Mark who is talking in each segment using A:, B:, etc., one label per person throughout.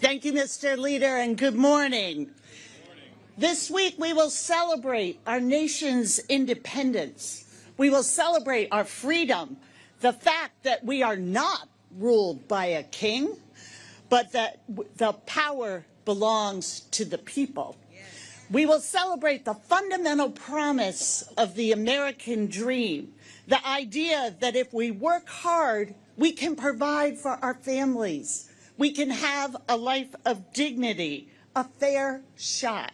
A: Thank you, Mr. Leader, and good morning. This week we will celebrate our nation's independence. We will celebrate our freedom, the fact that we are not ruled by a king, but that the power belongs to the people. We will celebrate the fundamental promise of the American dream, the idea that if we work hard, we can provide for our families. We can have a life of dignity, a fair shot.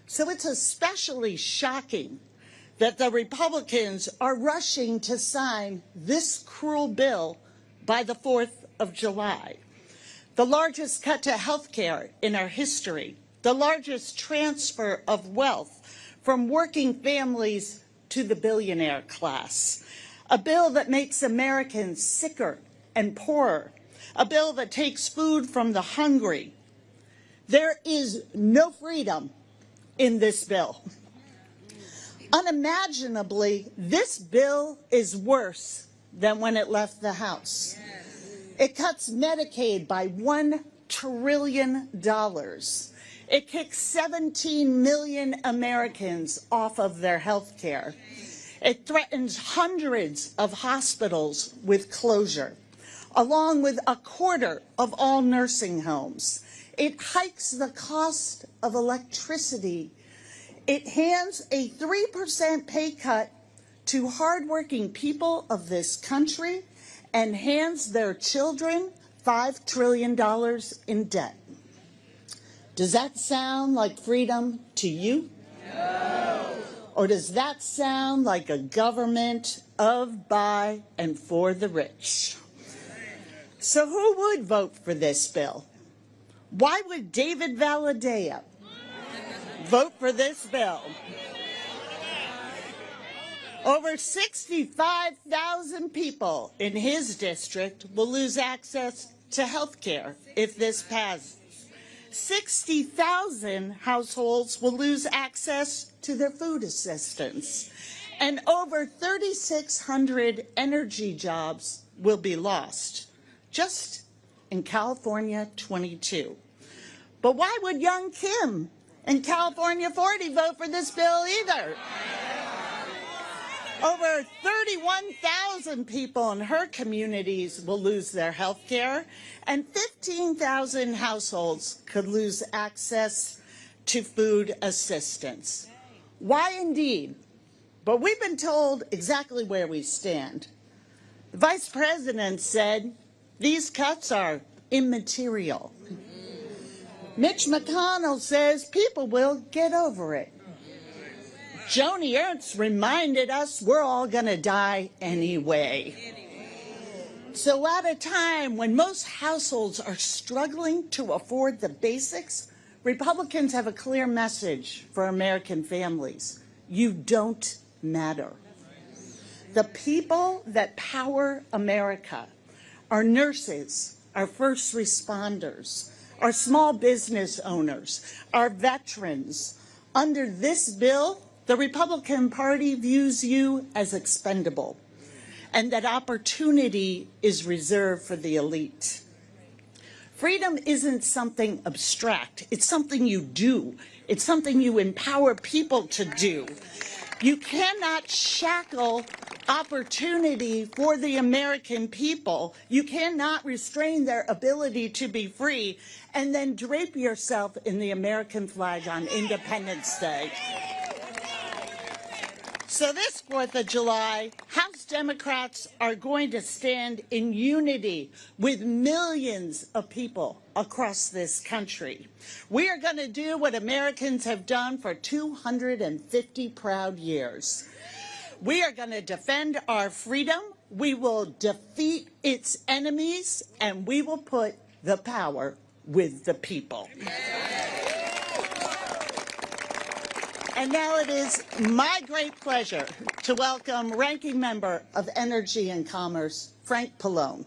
A: So it's especially shocking that the Republicans are rushing to sign this cruel bill by the 4th of July. The largest cut to health care in our history, the largest transfer of wealth from working families to the billionaire class, a bill that makes Americans sicker and poorer, a bill that takes food from the hungry. There is no freedom in this bill. Unimaginably, this bill is worse than when it left the House. It cuts Medicaid by $1 trillion. It kicks 17 million Americans off of their health care. It threatens hundreds of hospitals with closure, along with a quarter of all nursing homes. It hikes the cost of electricity. It hands a 3% pay cut to hardworking people of this country and hands their children $5 trillion in debt. Does that sound like freedom to you? No. Or does that sound like a government of, by, and for the rich? So who would vote for this bill? Why would David Valadao vote for this bill? Over 65,000 people in his district will lose access to health care if this passes. 60,000 households will lose access to their food assistance. And over 3,600 energy jobs will be lost, just in California 22. But why would young Kim in California 40 vote for this bill either? Over 31,000 people in her communities will lose their health care, and 15,000 households could lose access to food assistance. Why indeed? But we've been told exactly where we stand. The Vice President said these cuts are immaterial. Mitch McConnell says people will get over it. Joni Ernst reminded us we're all going to die anyway. So at a time when most households are struggling to afford the basics, Republicans have a clear message for American families. You don't matter. The people that power America, our nurses, our first responders, our small business owners, our veterans. Under this bill, the Republican Party views you as expendable, and that opportunity is reserved for the elite. Freedom isn't something abstract. It's something you do. It's something you empower people to do. You cannot shackle opportunity for the American people. You cannot restrain their ability to be free and then drape yourself in the American flag on Independence Day. So this 4th of July, House Democrats are going to stand in unity with millions of people across this country. We are going to do what Americans have done for 250 proud years. We are going to defend our freedom, we will defeat its enemies, and we will put the power with the people. And now it is my great pleasure to welcome Ranking Member of Energy and Commerce, Frank Pallone.